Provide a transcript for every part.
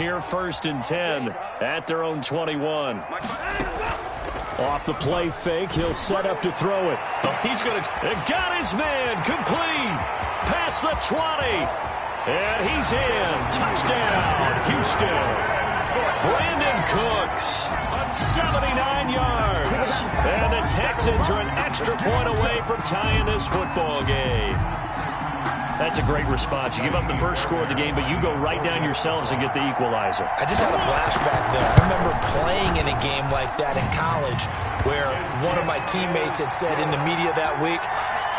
here, 1st and 10 at their own 21. Off the play fake, he'll set up to throw it. Oh, he's going to got his man complete past the 20. And he's in. Touchdown, Houston. Brandon Cooks, 79 yards. And the Texans are an extra point away from tying this football game. That's a great response. You give up the first score of the game, but you go right down yourselves and get the equalizer. I just had a flashback there. I remember playing in a game like that in college where one of my teammates had said in the media that week,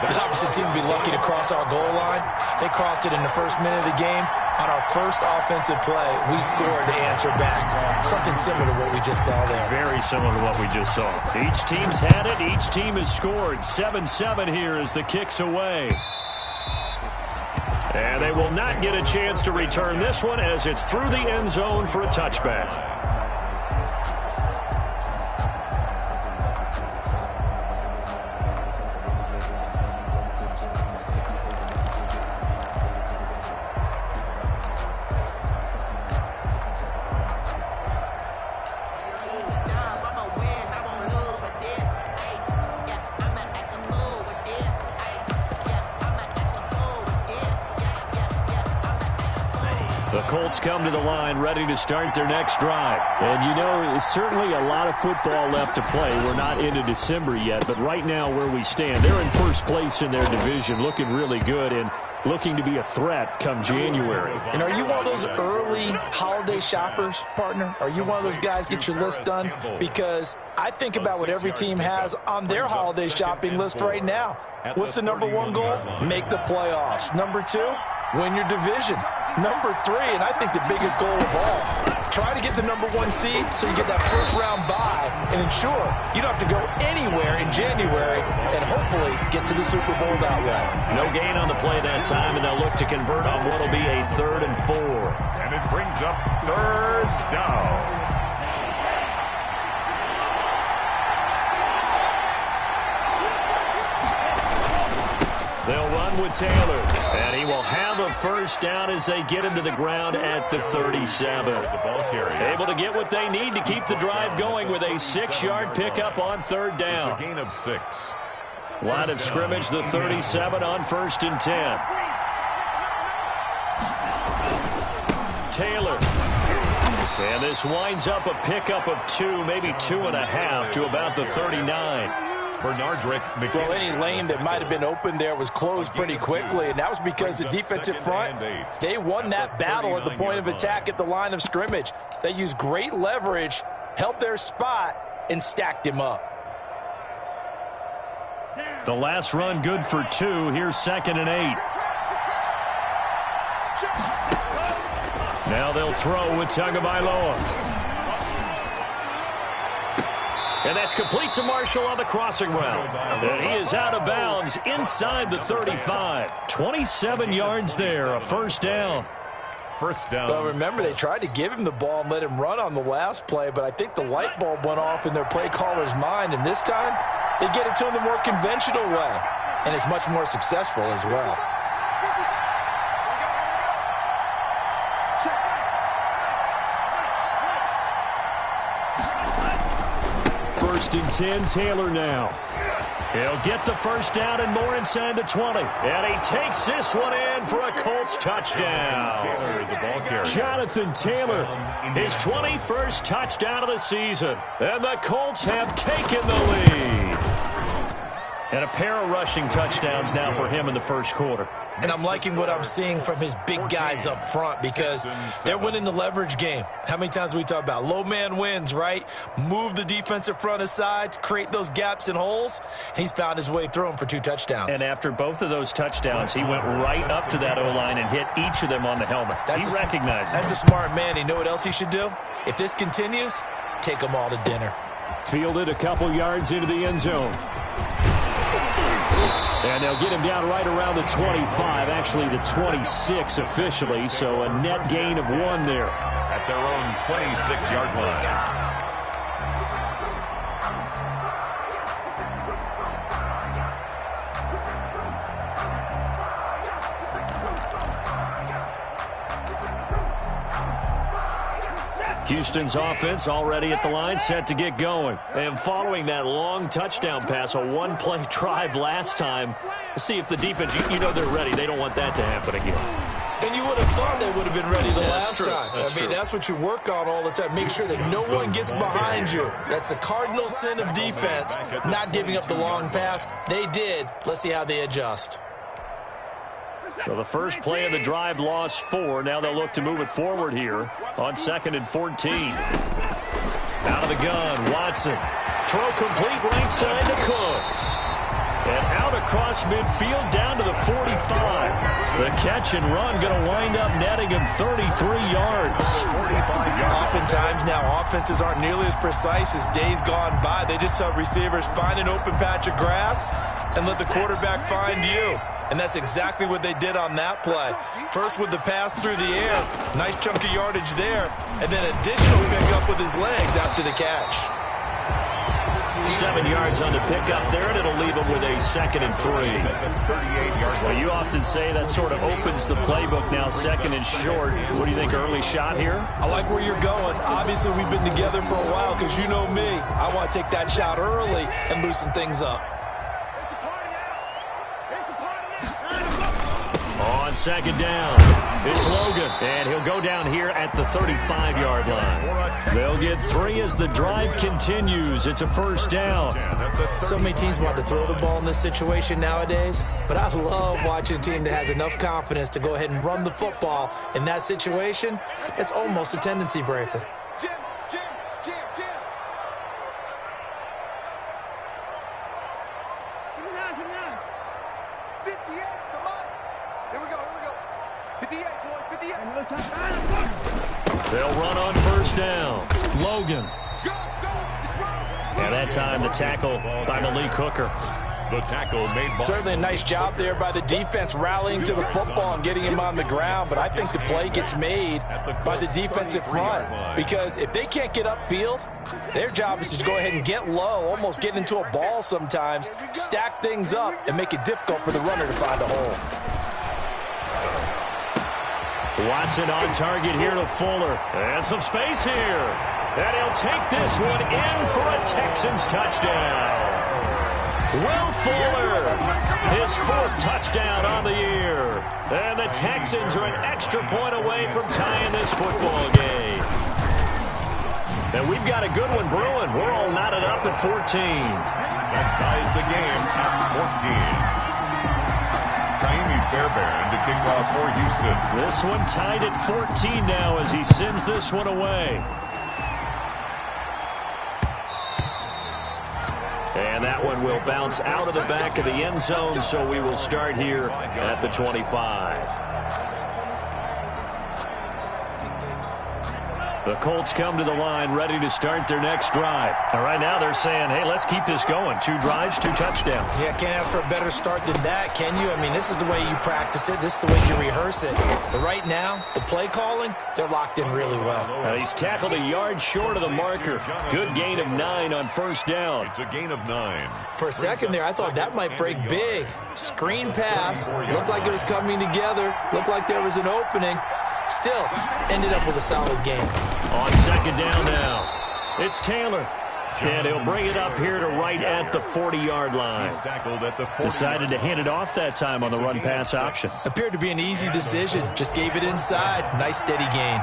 the opposite team would be lucky to cross our goal line. They crossed it in the first minute of the game. On our first offensive play, we scored to answer back. Something similar to what we just saw there. Very similar to what we just saw. Each team's had it. Each team has scored. 7-7 here as the kick's away. And they will not get a chance to return this one as it's through the end zone for a touchback. The Colts come to the line ready to start their next drive. And, you know, it's certainly a lot of football left to play. We're not into December yet, but right now where we stand, they're in first place in their division, looking really good and looking to be a threat come January. And are you one of those early holiday shoppers, partner? Are you one of those guys get your list done? Because I think about what every team has on their holiday shopping list right now. What's the number one goal? Make the playoffs. Number two, win your division. Number three, and I think the biggest goal of all, try to get the number one seed so you get that first round bye and ensure you don't have to go anywhere in January and hopefully get to the Super Bowl that way. No gain on the play that time, and they'll look to convert on what will be a 3rd and 4. And it brings up 3rd down. They'll run with Taylor, and he will have a first down as they get him to the ground at the 37. Able to get what they need to keep the drive going with a 6-yard pickup on 3rd down. It's a gain of 6. Line of scrimmage, the 37 on 1st and 10. Taylor. And this winds up a pickup of 2, maybe 2.5 to about the 39. Bernardrick. Well, any lane that might have been open there was closed pretty quickly, and that was because the defensive front, they won that battle at the point of attack at the line of scrimmage. They used great leverage, held their spot, and stacked him up. The last run good for 2. Here's 2nd and 8. Now they'll throw with Tagovailoa. And that's complete to Marshall on the crossing route. And he is out of bounds inside the 35. 27 yards there, a first down. First down. Well, remember, they tried to give him the ball and let him run on the last play, but I think the light bulb went off in their play caller's mind, and this time they get it to him the more conventional way, and it's much more successful as well. First and 10, Taylor now. He'll get the first down and more inside the 20. And he takes this one in for a Colts touchdown. Jonathan Taylor, his 21st touchdown of the season. And the Colts have taken the lead. And a pair of rushing touchdowns now for him in the first quarter. And I'm liking what I'm seeing from his big guys up front because they're winning the leverage game. How many times we talk about low man wins, right? Move the defensive front aside, create those gaps and holes. He's found his way through them for 2 touchdowns. And after both of those touchdowns, he went right up to that O-line and hit each of them on the helmet. He recognized it. That's a smart man. You know what else he should do? If this continues, take them all to dinner. Fielded a couple yards into the end zone. And they'll get him down right around the 25, actually the 26 officially, so a net gain of 1 there. At their own 26-yard line. Houston's offense already at the line, set to get going. And following that long touchdown pass, a one-play drive last time, let's see if the defense, you know they're ready. They don't want that to happen again. And you would have thought they would have been ready the last time. I mean, that's what you work on all the time. Make sure that no one gets behind you. That's the cardinal sin of defense, not giving up the long pass. They did. Let's see how they adjust. So the first play of the drive lost 4. Now they'll look to move it forward here on 2nd and 14. Out of the gun, Watson. Throw complete right side to Cooks. And out across midfield down to the 45. The catch and run going to wind up netting him 33 yards. Oftentimes now offenses aren't nearly as precise as days gone by. They just help receivers find an open patch of grass and let the quarterback find you. And that's exactly what they did on that play. First with the pass through the air. Nice chunk of yardage there. And then additional pickup with his legs after the catch. 7 yards on the pickup there, and it'll leave him with a 2nd and 3. Well, you often say that sort of opens the playbook now, 2nd and short. What do you think, early shot here? I like where you're going. Obviously, we've been together for a while because you know me. I want to take that shot early and loosen things up. On 2nd down, it's Logan, and he'll go down here at the 35-yard line. They'll get 3 as the drive continues. It's a 1st down. So many teams want to throw the ball in this situation nowadays, but I love watching a team that has enough confidence to go ahead and run the football. In that situation, it's almost a tendency breaker. They'll run on 1st down. Logan. And that time the tackle by Malik Hooker. The tackle made by... Certainly a nice job there by the defense rallying to the football and getting him on the ground, but I think the play gets made by the defensive front because if they can't get upfield, their job is to go ahead and get low, almost get into a ball sometimes, stack things up, and make it difficult for the runner to find a hole. Watson on target here to Fuller. And some space here. And he'll take this one in for a Texans touchdown. Will Fuller, his 4th touchdown on the year. And the Texans are an extra point away from tying this football game. And we've got a good one brewing. We're all knotted up at 14. That ties the game at 14. Fairbairn to kick off for Houston. This one tied at 14 now as he sends this one away. And that one will bounce out of the back of the end zone, so we will start here at the 25. The Colts come to the line ready to start their next drive. And right now they're saying, hey, let's keep this going. 2 drives, 2 touchdowns. Yeah, can't ask for a better start than that, can you? I mean, this is the way you practice it. This is the way you rehearse it. But right now, the play calling, they're locked in really well. He's tackled a yard short of the marker. Good gain of 9 on 1st down. It's a gain of 9. For a second there, I thought that might break big. Screen pass. Looked like it was coming together. Looked like there was an opening. Still, ended up with a solid game. On 2nd down now, it's Taylor. And he'll bring it up here to right at the 40-yard line. Decided to hand it off that time on the run-pass option. Appeared to be an easy decision. Just gave it inside. Nice, steady gain.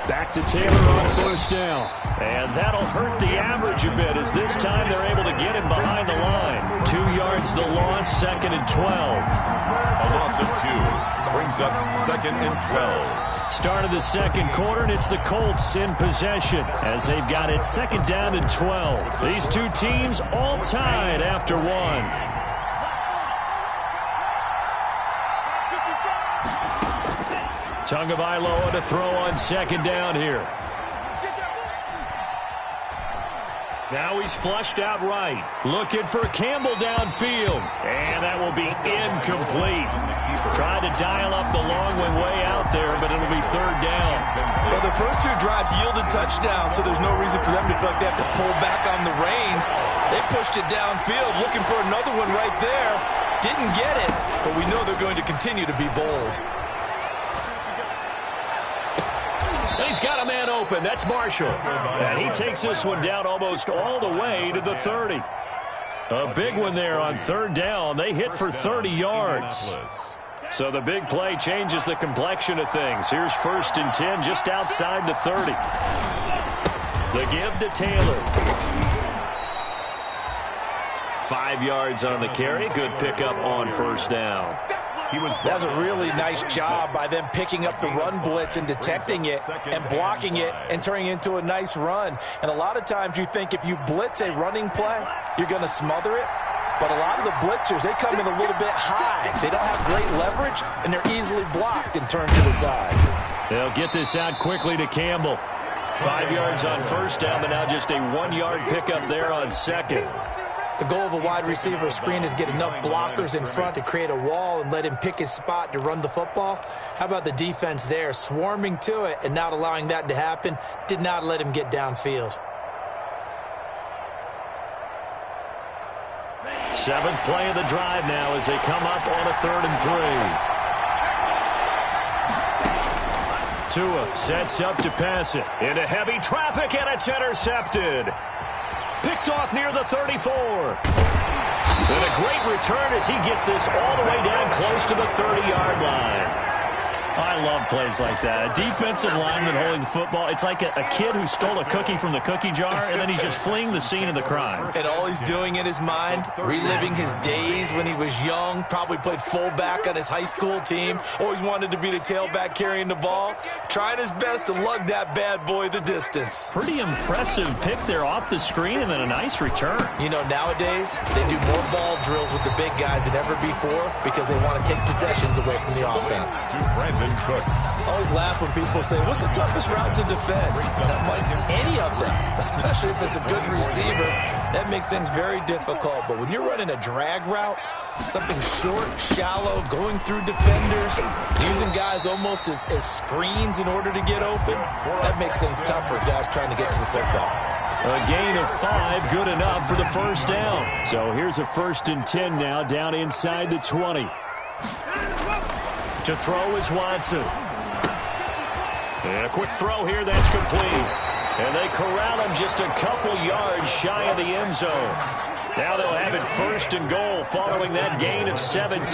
Back to Taylor on 1st down. And that'll hurt the average a bit as this time they're able to get him behind the line. 2 yards the loss, 2nd and 12. A loss of 2 brings up 2nd and 12. Start of the 2nd quarter, and it's the Colts in possession as they've got it 2nd down and 12. These 2 teams all tied after 1. Tagovailoa to throw on 2nd down here. Now he's flushed out right. Looking for Campbell downfield. And that will be incomplete. Tried to dial up the long one way out there, but it'll be third down. Well, the first two drives yielded touchdowns, so there's no reason for them to feel like they have to pull back on the reins. They pushed it downfield, looking for another one right there. Didn't get it, but we know they're going to continue to be bold. He's got a man open. That's Marshall. And he takes this one down almost all the way to the 30. A big one there on third down. They hit for 30 yards. So the big play changes the complexion of things. Here's 1st and 10 just outside the 30. The give to Taylor. 5 yards on the carry. Good pickup on first down. That's a really nice job by them picking up the run blitz and detecting it and blocking it and turning it into a nice run. And a lot of times you think if you blitz a running play, you're going to smother it. But a lot of the blitzers, they come in a little bit high. They don't have great leverage, and they're easily blocked and turned to the side. They'll get this out quickly to Campbell. 5 yards on first down, but now just a 1-yard pickup there on second. The goal of a wide receiver screen is get enough blockers in front to create a wall and let him pick his spot to run the football. How about the defense there, swarming to it and not allowing that to happen? Did not let him get downfield. 7th play of the drive now as they come up on a 3rd and 3. Tua sets up to pass it into heavy traffic, and it's intercepted. Picked off near the 34. And a great return as he gets this all the way down close to the 30-yard line. I love plays like that. A defensive lineman holding the football. It's like a kid who stole a cookie from the cookie jar, and then he's just fleeing the scene of the crime. And all he's doing in his mind, reliving his days when he was young, probably played fullback on his high school team, always wanted to be the tailback carrying the ball, trying his best to lug that bad boy the distance. Pretty impressive pick there off the screen and then a nice return. You know, nowadays, they do more ball drills with the big guys than ever before because they want to take possessions away from the offense. I always laugh when people say, what's the toughest route to defend? And I'm like, any of them, especially if it's a good receiver. That makes things very difficult. But when you're running a drag route, something short, shallow, going through defenders, using guys almost as screens in order to get open, that makes things tough for guys trying to get to the football. A gain of 5, good enough for the first down. So here's a 1st and 10 now, down inside the 20. To throw is Watson. And a quick throw here, that's complete. And they corral him just a couple yards shy of the end zone. Now they'll have it 1st and goal following that gain of 17.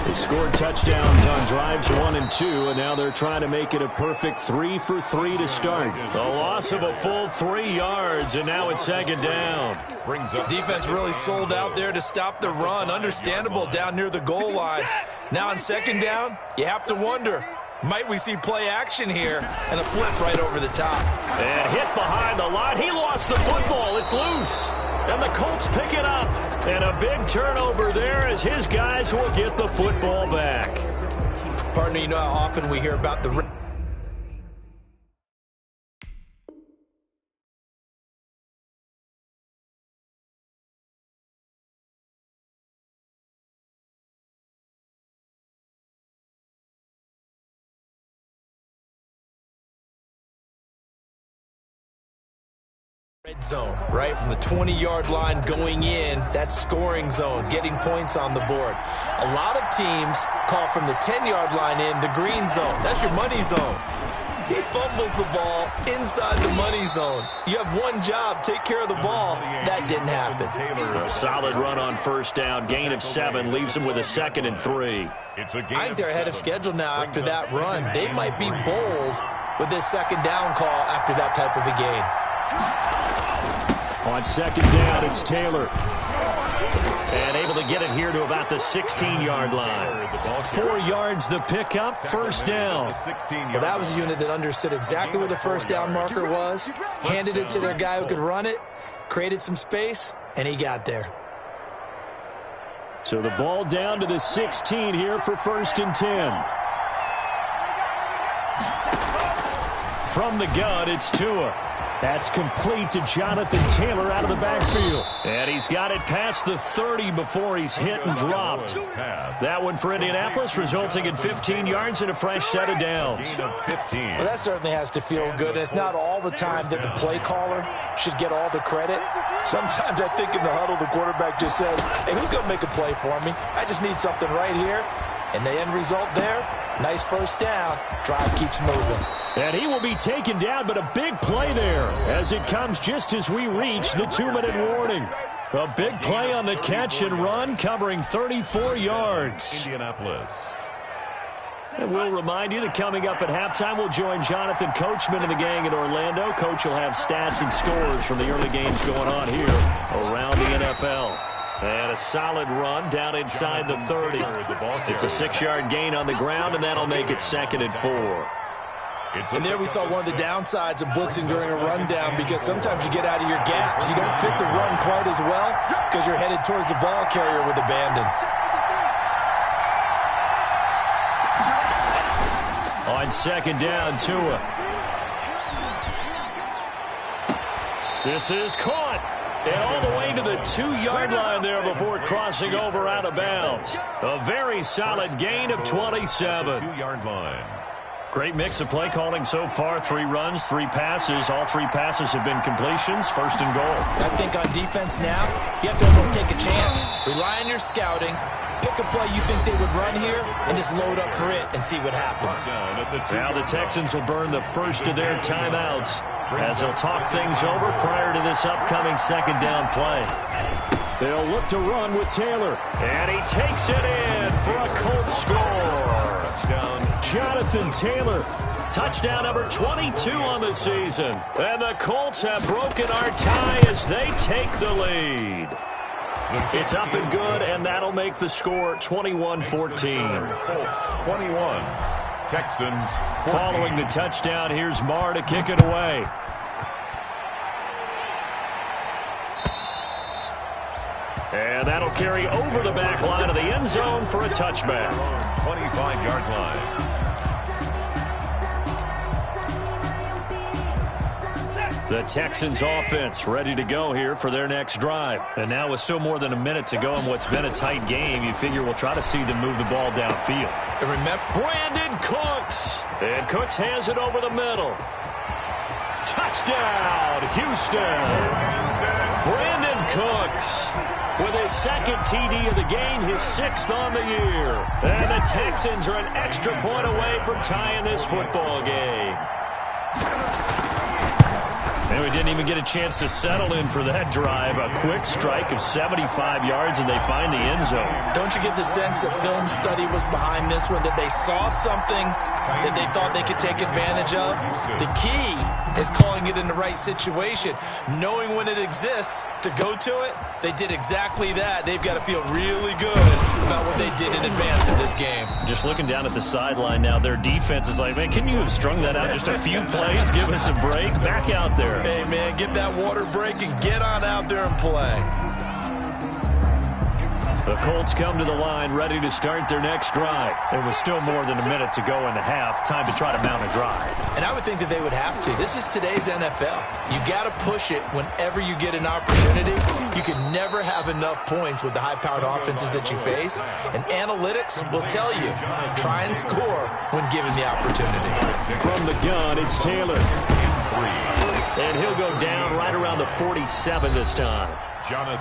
They scored touchdowns on drives 1 and 2, and now they're trying to make it a perfect 3 for 3 to start. A loss of a full 3 yards, and now it's 2nd down. Defense really sold out there to stop the run. Understandable down near the goal line. Now on 2nd down, you have to wonder, might we see play action here and a flip right over the top? And hit behind the line. He lost the football. It's loose. And the Colts pick it up. And a big turnover there as his guys will get the football back. Partner, you know how often we hear about the... Red zone, right from the 20-yard line going in, that scoring zone, getting points on the board. A lot of teams call from the 10-yard line in the green zone. That's your money zone. He fumbles the ball inside the money zone. You have one job, take care of the ball. That didn't happen. A solid run on first down, gain of 7, leaves them with a 2nd and 3. I think they're ahead of schedule now after that run. They might be bold with this 2nd down call after that type of a gain. On 2nd down, it's Taylor. And able to get it here to about the 16-yard line. 4 yards the pickup, 1st down. Well, that was a unit that understood exactly where the 1st down marker was, handed it to their guy who could run it, created some space, and he got there. So the ball down to the 16 here for 1st and 10. From the gun, it's Tua. That's complete to Jonathan Taylor out of the backfield. And he's got it past the 30 before he's hit and dropped. That one for Indianapolis, resulting in 15 yards and a fresh set of downs. Well, that certainly has to feel good. It's not all the time that the play caller should get all the credit. Sometimes I think in the huddle, the quarterback just says, hey, who's going to make a play for me? I just need something right here. And the end result there, nice first down. Drive keeps moving. And he will be taken down, but a big play there as it comes just as we reach the 2-minute warning. A big play on the catch and run, covering 34 yards. Indianapolis. And we'll remind you that coming up at halftime, we'll join Jonathan Coachman and the gang in Orlando. Coach will have stats and scores from the early games going on here around the NFL. And a solid run down inside the 30. It's a 6-yard gain on the ground, and that'll make it 2nd and 4. And there we saw one of the downsides of blitzing during a rundown, because sometimes you get out of your gaps. You don't fit the run quite as well because you're headed towards the ball carrier with abandon. On 2nd down, Tua. This is caught. And all the way to the 2-yard line there before crossing over out of bounds. A very solid gain of 27. 2-yard line. Great mix of play calling so far. 3 runs, 3 passes. All 3 passes have been completions. 1st and goal. I think on defense now, you have to almost take a chance. Rely on your scouting. Pick a play you think they would run here and just load up for it and see what happens. Now the Texans will burn the first of their timeouts as they'll talk things over prior to this upcoming 2nd down play. They'll look to run with Taylor. And he takes it in for a Colts score. Touchdown, Jonathan Taylor. Touchdown number 22 on the season. And the Colts have broken our tie as they take the lead. It's up and good, and that'll make the score 21-14. Colts 21. Texans 14. Following the touchdown, here's Marr to kick it away. And that'll carry over the back line of the end zone for a touchback. 25-yard line. The Texans offense ready to go here for their next drive. And now with still more than a minute to go in what's been a tight game, you figure we'll try to see them move the ball downfield. And remember, Brandon Cooks. And Cooks has it over the middle. Touchdown, Houston. Brandon Cooks with his 2nd TD of the game, his 6th on the year. And the Texans are an extra point away from tying this football game. And we didn't even get a chance to settle in for that drive. A quick strike of 75 yards, and they find the end zone. Don't you get the sense that film study was behind this one, that they saw something that they thought they could take advantage of? The key is calling it in the right situation, knowing when it exists to go to it. They did exactly that. They've got to feel really good about what they did in advance of this game. Just looking down at the sideline now, their defense is like, man, can you have strung that out just a few plays? Give us a break. Back out there. Hey, man, get that water break and get on out there and play. The Colts come to the line ready to start their next drive. There was still more than a minute to go in the half. Time to try to mount a drive. And I would think that they would have to. This is today's NFL. You got to push it whenever you get an opportunity. You can never have enough points with the high-powered offenses that you face. And analytics will tell you, try and score when given the opportunity. From the gun, it's Taylor. And he'll go down right around the 47 this time.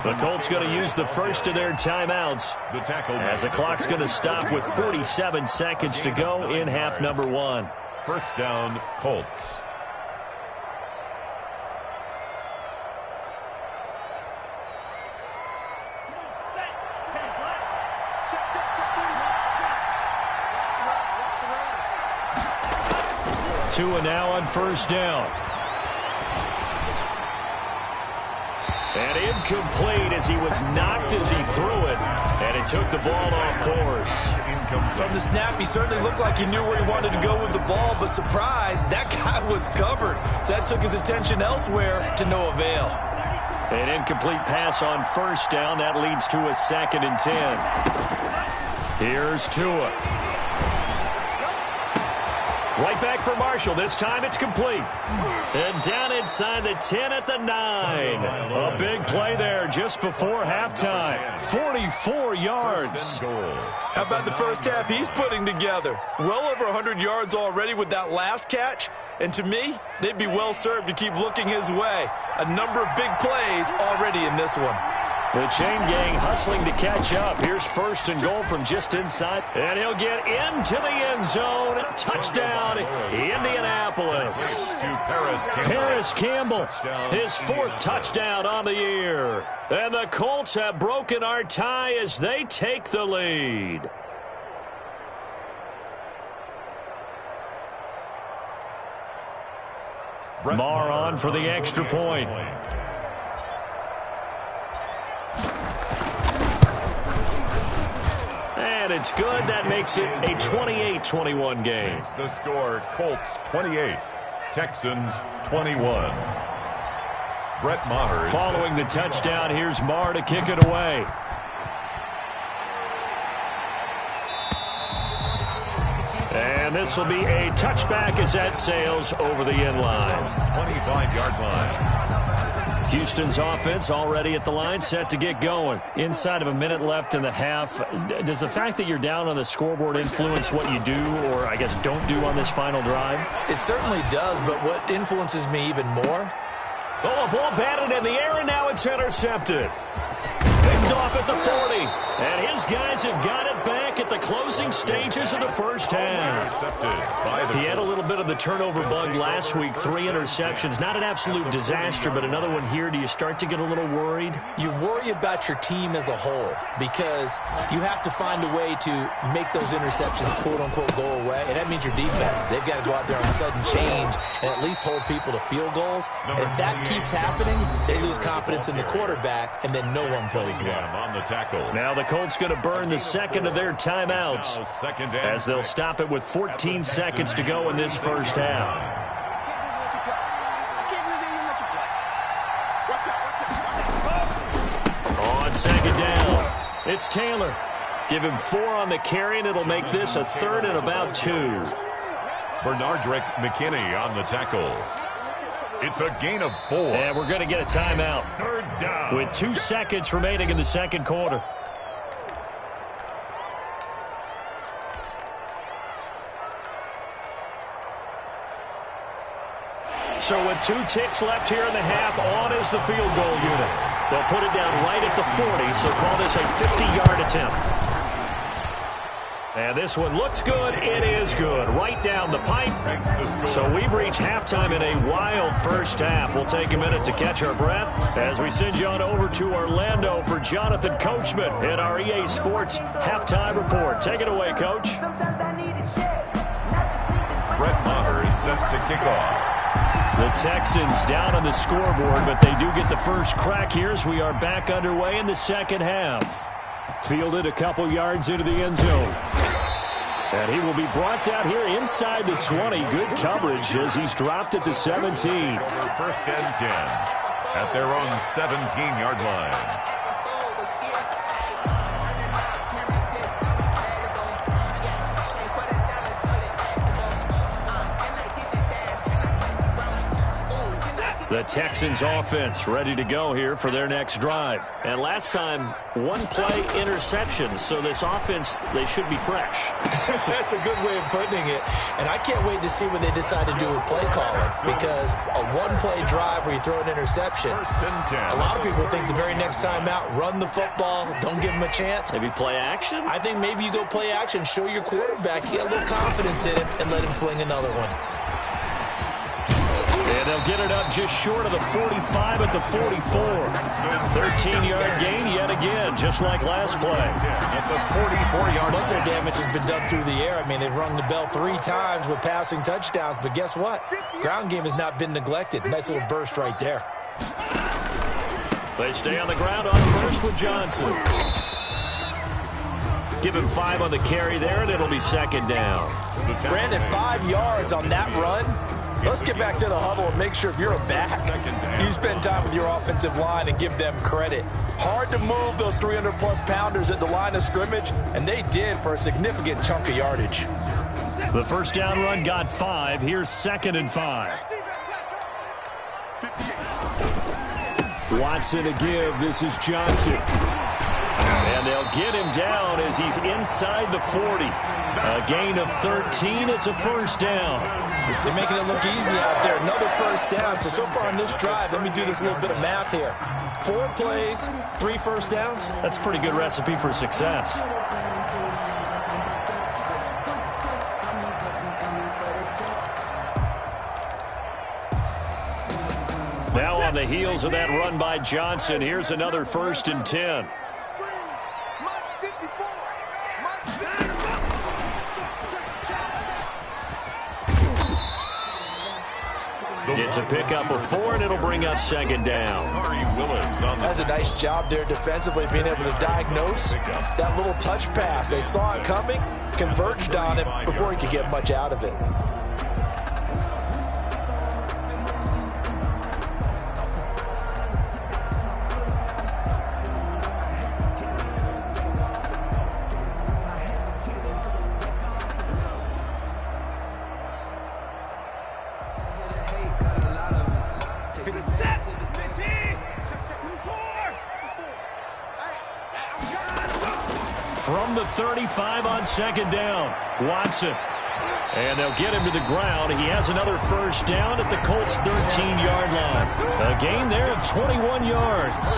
The Colts going to use the first of their timeouts as the clock's going to stop with 47 seconds to go in half number 1. First down, Colts. Tua now on first down. And incomplete as he was knocked as he threw it. And it took the ball off course. From the snap, he certainly looked like he knew where he wanted to go with the ball, but surprise, that guy was covered. So that took his attention elsewhere to no avail. An incomplete pass on first down. That leads to a 2nd and 10. Here's Tua. Right back for Marshall. This time it's complete. And down inside the 10 at the 9. A big play there just before halftime. 44 yards. How about the first half he's putting together? Well over 100 yards already with that last catch. And to me, they'd be well served to keep looking his way. A number of big plays already in this one. The chain gang hustling to catch up. Here's first and goal from just inside. And he'll get into the end zone. Touchdown, Indianapolis. Paris Campbell, his 4th touchdown on the year. And the Colts have broken our tie as they take the lead. Marr on for the extra point. And it's good. That makes it a 28-21 game. The score, Colts 28, Texans 21. Brett Maher. Following the touchdown, here's Marr to kick it away. And this will be a touchback as that sails over the end line. 25-yard line. Houston's offense already at the line, set to get going. Inside of a minute left in the half, does the fact that you're down on the scoreboard influence what you do or, I guess, don't do on this final drive? It certainly does, but what influences me even more? Oh, a ball batted in the air, and now it's intercepted. Picked off at the 40, and his guys have got it back at the closing stages of the first half. He had a little bit of the turnover bug last week, 3 interceptions. Not an absolute disaster, but another one here. Do you start to get a little worried? You worry about your team as a whole because you have to find a way to make those interceptions, quote-unquote, go away, and that means your defense. They've got to go out there on sudden change and at least hold people to field goals. And if that keeps happening, they lose confidence in the quarterback, and then no one plays well. On the tackle. Now the Colts going to burn the second of their timeouts as they'll stop it with 14 seconds to go in this first half. On second down, it's Taylor. Give him 4 on the carry, and it'll make this a 3rd and about 2. Bernardrick McKinney on the tackle. It's a gain of 4. And we're going to get a timeout. 3rd down. With 2 seconds remaining in the second quarter. So with 2 ticks left here in the half, on is the field goal unit. They'll put it down right at the 40, so call this a 50-yard attempt. And this one looks good. It is good. Right down the pipe. So we've reached halftime in a wild first half. We'll take a minute to catch our breath as we send you on over to Orlando for Jonathan Coachman in our EA Sports Halftime Report. Take it away, Coach. Brett Maher is set to kick off. The Texans down on the scoreboard, but they do get the first crack here as we are back underway in the second half. Fielded a couple yards into the end zone. And he will be brought down here inside the 20. Good coverage as he's dropped at the 17. First and 10 at their own 17-yard line. The Texans offense ready to go here for their next drive. And last time, 1-play interception. So this offense, they should be fresh. That's a good way of putting it. And I can't wait to see what they decide to do with play calling. Because a 1-play drive where you throw an interception, a lot of people think the very next time out, run the football, don't give them a chance. Maybe play action? I think maybe you go play action, show your quarterback, get a little confidence in him, and let him fling another one. And they'll get it up just short of the 45 at the 44. 13-yard gain yet again, just like last play. At the 44-yard Muscle damage has been done through the air. I mean, they've rung the bell 3 times with passing touchdowns, but guess what? Ground game has not been neglected. Nice little burst right there. They stay on the ground on first with Johnson. Give him 5 on the carry there, and it'll be second down. Brandon, 5 yards on that run. Let's get back to the huddle and make sure if you're a back, you spend time with your offensive line and give them credit. Hard to move those 300-plus pounders at the line of scrimmage, and they did for a significant chunk of yardage. The first down run got 5. Here's 2nd and 5. Watson to give. This is Johnson. And they'll get him down as he's inside the 40. A gain of 13. It's a first down. They're making it look easy out there. Another first down. So far on this drive, let me do this little bit of math here. 4 plays, 3 first downs. That's a pretty good recipe for success. Now on the heels of that run by Johnson, here's another 1st and 10. It's a pickup of 4, and it'll bring up 2nd down. That's a nice job there defensively, being able to diagnose that little touch pass. They saw it coming, converged on it before he could get much out of it. From the 35 on 2nd down, Watson. And they'll get him to the ground. He has another first down at the Colts' 13-yard line. A gain there of 21 yards.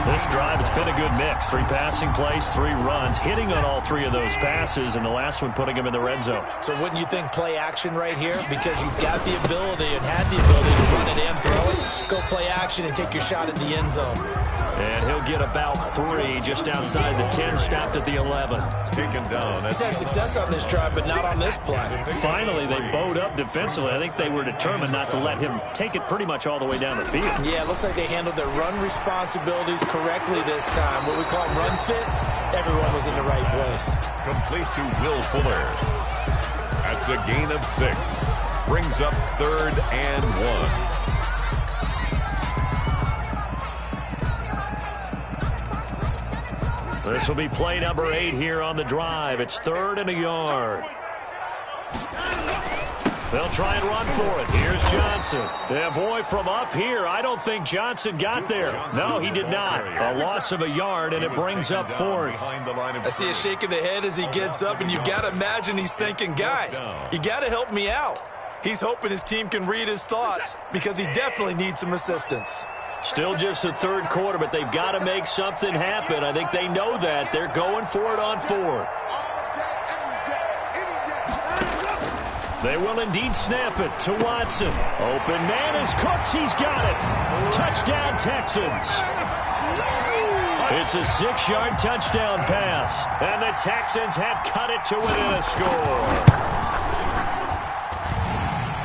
This drive, it's been a good mix. 3 passing plays, 3 runs, hitting on all 3 of those passes, and the last one putting him in the red zone. So wouldn't you think play action right here? Because you've got the ability and had the ability to run it and throw it. Go play action and take your shot at the end zone. And he'll get about 3 just outside the 10, stopped at the 11. Taken down. He's had success on this drive, but not on this play. Finally, they bowed up defensively. I think they were determined not to let him take it pretty much all the way down the field. Yeah, it looks like they handled their run responsibilities correctly this time. What we call run fits, everyone was in the right place. Complete to Will Fuller. That's a gain of 6. Brings up 3rd and 1. This will be play number 8 here on the drive. It's 3rd and a yard. They'll try and run for it. Here's Johnson. Yeah, boy, from up here, I don't think Johnson got there. No, he did not. A loss of a yard, and it brings up 4th. I see a shake of the head as he gets up, and you've got to imagine he's thinking, guys, you got to help me out. He's hoping his team can read his thoughts because he definitely needs some assistance. Still just the 3rd quarter, but they've got to make something happen. I think they know that. They're going for it on 4th. They will indeed snap it to Watson. Open man is Cooks. He's got it. Touchdown, Texans. It's a 6-yard touchdown pass, and the Texans have cut it to within a score.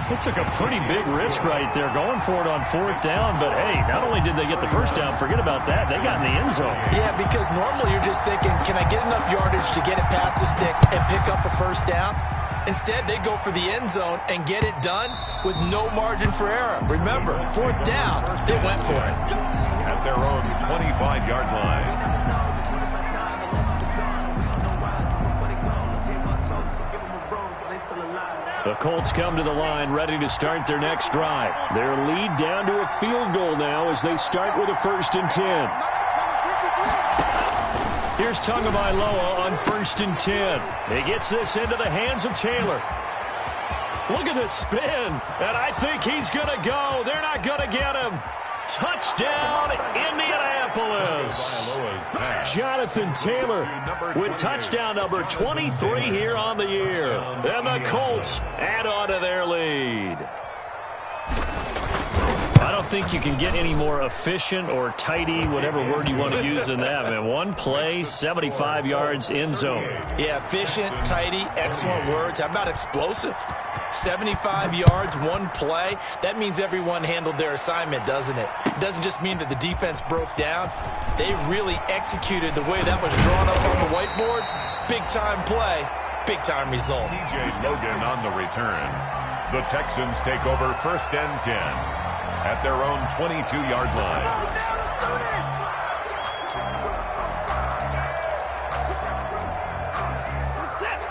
They took a pretty big risk right there going for it on 4th down, but hey, not only did they get the first down, forget about that, they got in the end zone. Yeah, because normally you're just thinking, can I get enough yardage to get it past the sticks and pick up a first down? Instead, they go for the end zone and get it done with no margin for error. Remember, 4th down, they went for it. At their own 25-yard line. The Colts come to the line, ready to start their next drive. Their lead down to a field goal now as they start with a 1st and 10. Here's Tagovailoa on 1st and 10. He gets this into the hands of Taylor. Look at this spin, and I think he's going to go. They're not going to get him. Touchdown, Indianapolis. Jonathan Taylor with touchdown number 23 here on the year. And the Colts add on to their lead. I don't think you can get any more efficient or tidy, whatever word you want to use in that. Man, 1 play, 75 yards, end zone. Yeah, efficient, tidy, excellent words. How about explosive? 75 yards, 1 play. That means everyone handled their assignment, doesn't it? It doesn't just mean that the defense broke down. They really executed the way that was drawn up on the whiteboard. Big-time play, big-time result. TJ Logan on the return. The Texans take over 1st and 10 at their own 22-yard line.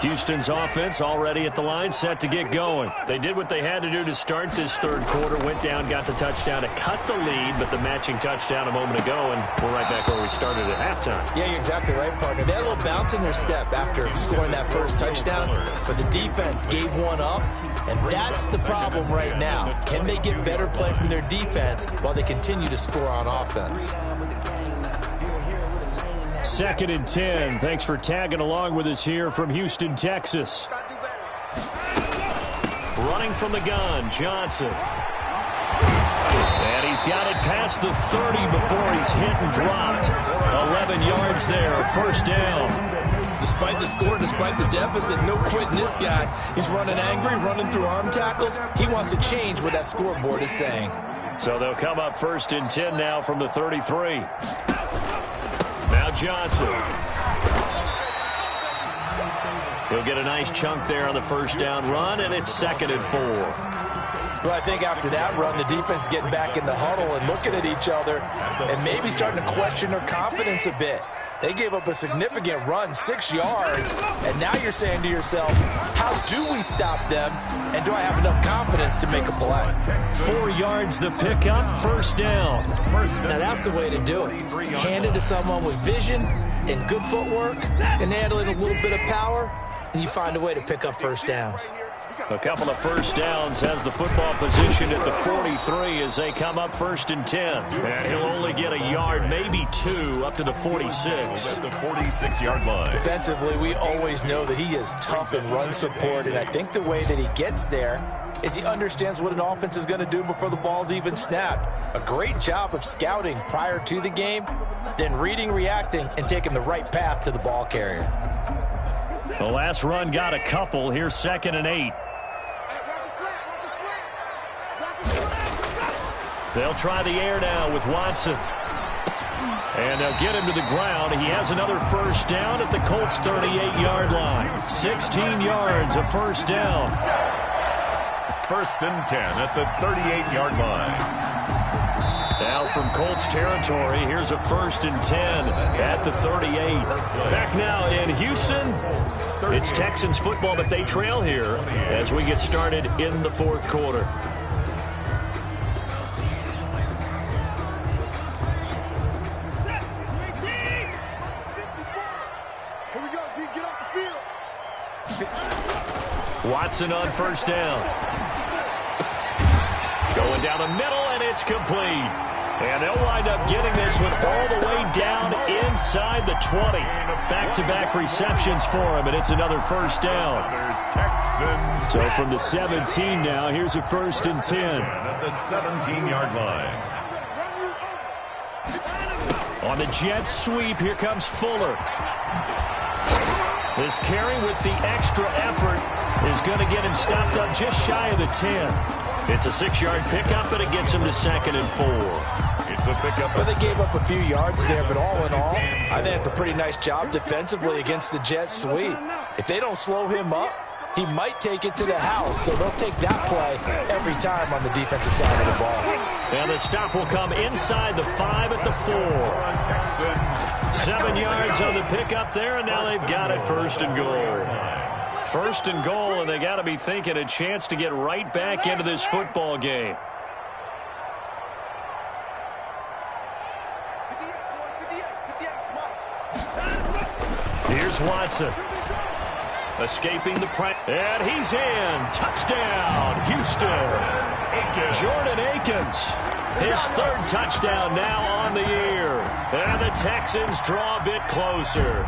Houston's offense already at the line, set to get going. They did what they had to do to start this third quarter, went down, got the touchdown to cut the lead, but the matching touchdown a moment ago, and we're right back where we started at halftime. Yeah, you're exactly right, partner. They had a little bounce in their step after scoring that first touchdown, but the defense gave one up, and that's the problem right now. Can they get better play from their defense while they continue to score on offense? 2nd and 10. Thanks for tagging along with us here from Houston, Texas. Running from the gun, Johnson. And he's got it past the 30 before he's hit and dropped. 11 yards there, first down. Despite the score, despite the deficit, no quitting this guy. He's running angry, running through arm tackles. He wants to change what that scoreboard is saying. So they'll come up 1st and 10 now from the 33. Now Johnson. He'll get a nice chunk there on the first down run, and it's 2nd and 4. Well, I think after that run, the defense is getting back in the huddle and looking at each other and maybe starting to question their confidence a bit. They gave up a significant run, 6 yards, and now you're saying to yourself, how do we stop them, and do I have enough confidence to make a play? 4 yards the pickup, first down. Now that's the way to do it. Hand it to someone with vision and good footwork, and handle it a little bit of power, and you find a way to pick up first downs. A couple of first downs has the football position at the 43 as they come up 1st and 10. And he'll only get a yard, maybe 2, up to the 46. At the 46-yard line. Defensively, we always know that he is tough in run support, and I think the way that he gets there is he understands what an offense is going to do before the ball's even snapped. A great job of scouting prior to the game, then reading, reacting, and taking the right path to the ball carrier. The last run got a couple. Here's 2nd and 8. They'll try the air now with Watson. And they'll get him to the ground. He has another first down at the Colts' 38-yard line. 16 yards, a first down. 1st and 10 at the 38-yard line. Now from Colts territory, here's a 1st and 10 at the 38. Back now in Houston, it's Texans football, but they trail here as we get started in the 4th quarter. Watson on first down. Going down the middle, and it's complete. And they'll wind up getting this one all the way down inside the 20. Back-to-back receptions for him, and it's another first down. Texans. So from the 17 now, here's a 1st and 10. At the 17-yard line. On the jet sweep, here comes Fuller. This carry with the extra effort is going to get him stopped up just shy of the 10. It's a 6-yard pickup, but it gets him to 2nd and 4. It's a pickup. Well, they gave up a few yards there, but all in all, I think it's a pretty nice job defensively against the jet sweep. If they don't slow him up, he might take it to the house, so they'll take that play every time on the defensive side of the ball. And the stop will come inside the 5 at the 4. 7 yards on the pickup there, and now they've got it 1st and goal. 1st and goal, and they got to be thinking a chance to get right back into this football game. Here's Watson. Escaping the press. And he's in. Touchdown, Houston. Jordan Akins. His 3rd touchdown now on the year. And the Texans draw a bit closer.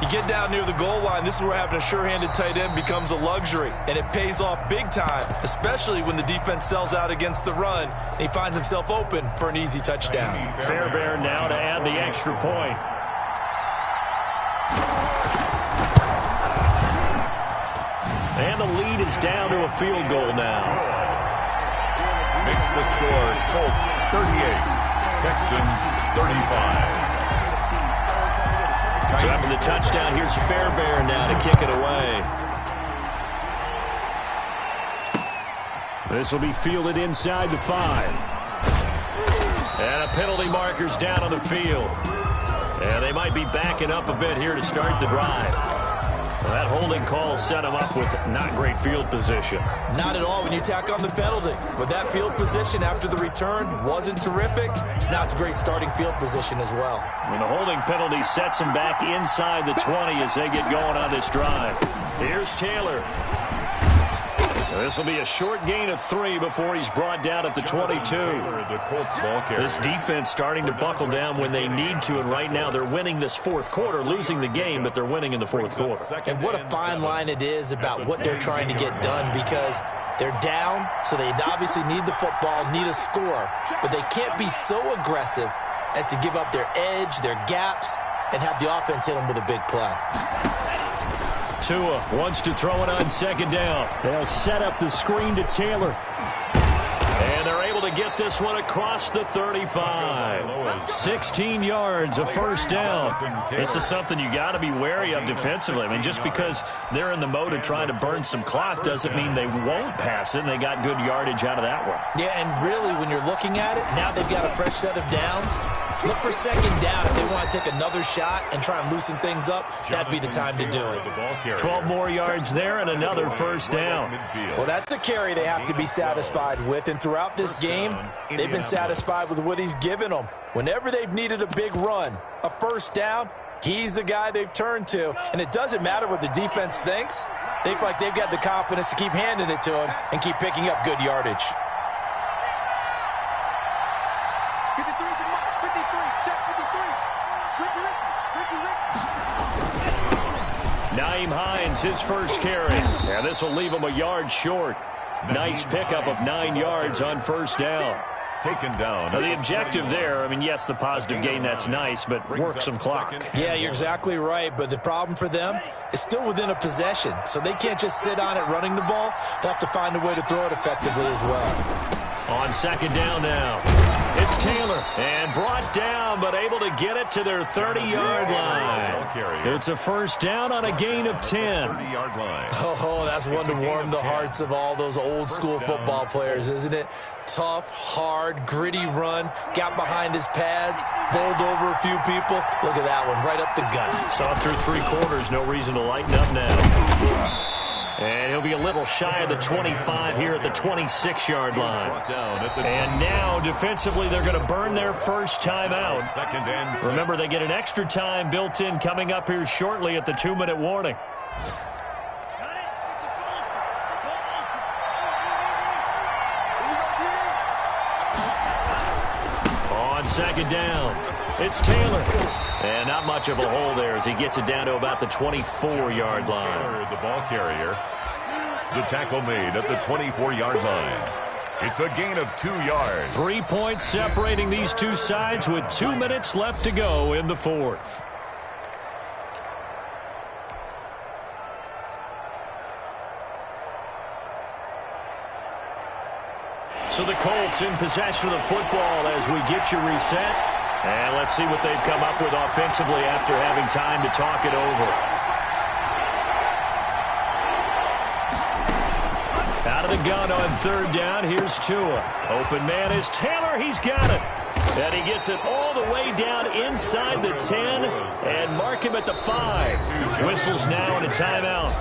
You get down near the goal line, this is where having a sure-handed tight end becomes a luxury, and it pays off big time, especially when the defense sells out against the run, and he finds himself open for an easy touchdown. Fairbairn now to add the extra point. And the lead is down to a field goal now. Makes the score Colts 38, Texans 35. So after the touchdown, here's Fairbairn now to kick it away. This will be fielded inside the 5. And a penalty marker's down on the field. And they might be backing up a bit here to start the drive. That holding call set him up with not great field position. Not at all when you tack on the penalty. But that field position after the return wasn't terrific. It's not a great starting field position as well. And the holding penalty sets him back inside the 20 as they get going on this drive. Here's Taylor. This will be a short gain of 3 before he's brought down at the 22. This defense starting to buckle down when they need to, and right now they're winning this fourth quarter, losing the game, but they're winning in the fourth quarter. And what a fine line it is about what they're trying to get done, because they're down, so they obviously need the football, need a score, but they can't be so aggressive as to give up their edge, their gaps, and have the offense hit them with a big play. Tua wants to throw it on second down. They'll set up the screen to Taylor. And they're able to get this one across the 35. 16 yards, a first down. This is something you got to be wary of defensively. I mean, just because they're in the mode of trying to burn some clock doesn't mean they won't pass it. And they got good yardage out of that one. Yeah, and really, when you're looking at it, now they've got a fresh set of downs. Look for second down. If they want to take another shot and try and loosen things up, that'd be the time to do it. 12 more yards there and another first down. Well, that's a carry they have to be satisfied with. And throughout this game, they've been satisfied with what he's given them. Whenever they've needed a big run, a first down, he's the guy they've turned to. And it doesn't matter what the defense thinks. They feel like they've got the confidence to keep handing it to him and keep picking up good yardage. Nyheim Hines, his first carry. And this will leave him a yard short. Nice pickup of 9 yards on first down. Taken down. Now, the objective there, I mean, yes, the positive gain, that's nice, but work some clock. Yeah, you're exactly right, but the problem for them is still within a possession, so they can't just sit on it running the ball. They'll have to find a way to throw it effectively as well. On second down now, it's Taylor, and brought down, but able to get it to their 30-yard line. It's a first down on a gain of 10. Oh, that's one to warm the hearts of all those old-school football players, isn't it? Tough, hard, gritty run, got behind his pads, bowled over a few people. Look at that one, right up the gut. Saw through 3 quarters, no reason to lighten up now. And he'll be a little shy of the 25 here at the 26-yard line. And now, defensively, they're going to burn their first timeout. Remember, they get an extra time built in coming up here shortly at the 2-minute warning. On second down, it's Taylor. And not much of a hole there as he gets it down to about the 24-yard line. Taylor, the ball carrier. The tackle made at the 24-yard line. It's a gain of 2 yards. 3 points separating these two sides with 2 minutes left to go in the fourth. So the Colts in possession of the football as we get you reset. And let's see what they've come up with offensively after having time to talk it over. Out of the gun on third down, here's Tua. Open man is Taylor, he's got it. And he gets it all the way down inside the 10 and mark him at the 5. Whistles now and a timeout.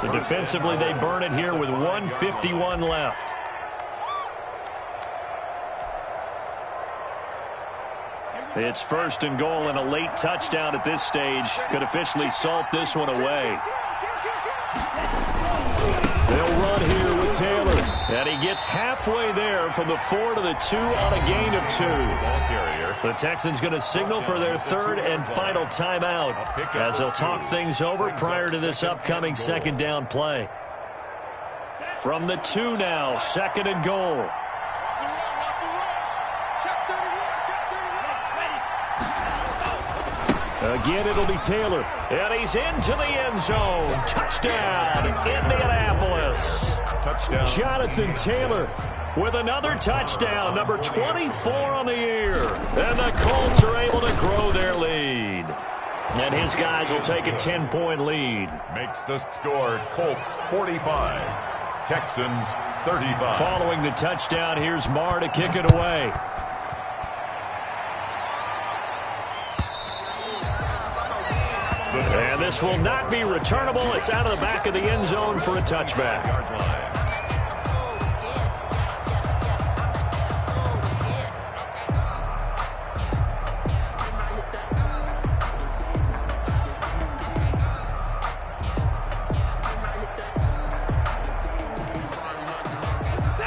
So defensively they burn it here with 1:51 left. It's first and goal and a late touchdown at this stage. Could officially salt this one away. They'll run here with Taylor. And he gets halfway there from the 4 to the 2 on a gain of 2. The Texans going to signal for their third and final timeout as they'll talk things over prior to this upcoming second down play. From the 2 now, second and goal. Again, it'll be Taylor. And he's into the end zone. Touchdown, Indianapolis. Touchdown. Jonathan Taylor with another touchdown, number 24 on the year. And the Colts are able to grow their lead. And his guys will take a 10-point lead. Makes the score Colts 45, Texans 35. Following the touchdown, here's Marr to kick it away. And this will not be returnable. It's out of the back of the end zone for a touchback.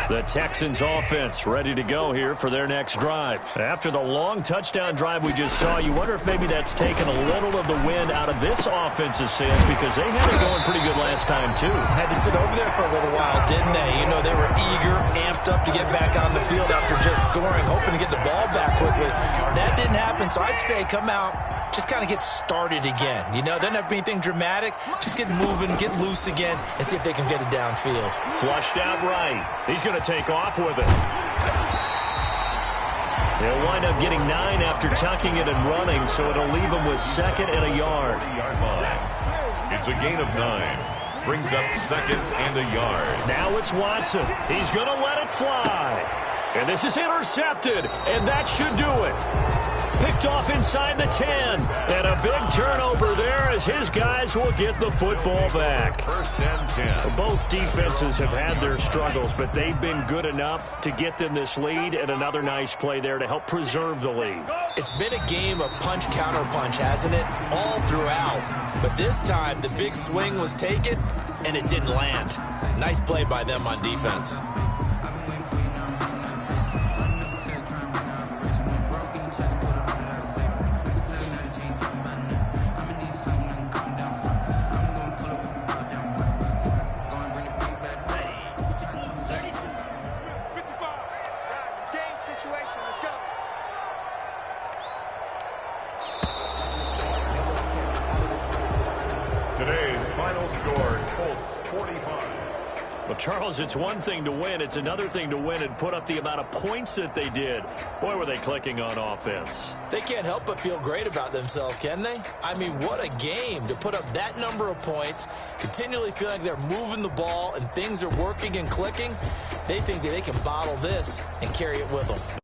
The Texans offense ready to go here for their next drive. After the long touchdown drive we just saw, you wonder if maybe that's taken a little of the wind out of this offense's sails, because they had it going pretty good last time too. Had to sit over there for a little while, didn't they? You know, they were eager, amped up to get back on the field after just scoring, hoping to get the ball back quickly. That didn't happen, so I'd say come out, just kind of get started again. You know, doesn't have to be anything dramatic. Just get moving, get loose again, and see if they can get it downfield. Flushed out right. He's going to take off with it. They'll wind up getting 9 after tucking it and running, so it'll leave him with 2nd and a yard. It's a gain of 9. Brings up 2nd and a yard. Now it's Watson. He's going to let it fly. And this is intercepted, and that should do it. Picked off inside the 10. And a big turnover there as his guys will get the football back. 1st and 10. Both defenses have had their struggles, but they've been good enough to get them this lead, and another nice play there to help preserve the lead. It's been a game of punch-counter-punch, hasn't it? All throughout. But this time, the big swing was taken, and it didn't land. Nice play by them on defense. Today's final score, Colts 45. Well, Charles, it's one thing to win. It's another thing to win and put up the amount of points that they did. Boy, were they clicking on offense. They can't help but feel great about themselves, can they? I mean, what a game to put up that number of points, continually feeling like they're moving the ball and things are working and clicking. They think that they can bottle this and carry it with them.